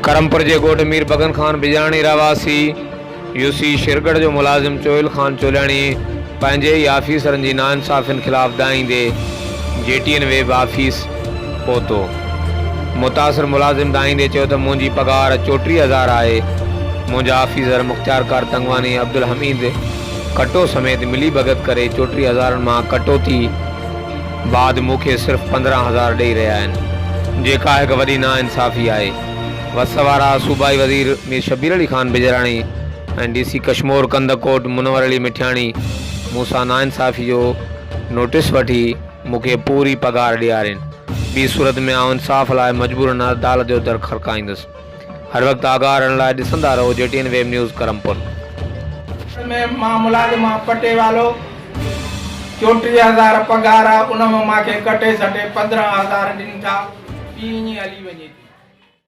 करमपुर जे ॻोठ मीर बगन खान बिजाणी रहवासी यूसी शिरगढ़ जो मुलाज़िम चोहिल खान चोलियाणी पंहिंजे ई आफ़ीसरनि जी नाइंसाफ़ियुनि ख़िलाफ़ दाईंदे JTN वेब ऑफिस पहुतो। मुतासिर मुलाज़िम दाईंदे चयो त मुंहिंजी पगार 34,000 आहे। मुंहिंजा ऑफिसर मुख्तियार तंगवानी अब्दुल हमीद कटो समेत मिली भगत करे 34,000 मां कटौती बाद मूंखे सिर्फ़ 15,000 ॾेई रहिया आहिनि, जेका हिकु वॾी नाइंसाफ़ी आहे। वसवारा सूबाई वज़ीर मीर शबीर अली खान बिजराणी ऐं DC कश्मीर कंदकोट मुनवर अली मिठियाणी मूंसां नाइंसाफ़ी जो नोटिस वठी मूंखे पूरी पगार ॾियारीनि। ॿी सूरत में आउं इंसाफ़ लाइ मजबूरन अदालत जो दर खड़काईंदुसि। हर वक़्तु आगाह रहण लाइ ॾिसंदा रहो JTN वेब न्यूज़ करमपुर। मां मुलाज़िम पटे वालो 34,000 पगार आहे, उन में मूंखे कटे सटे 15,000 ॾिनी था, ईअं हली वञे।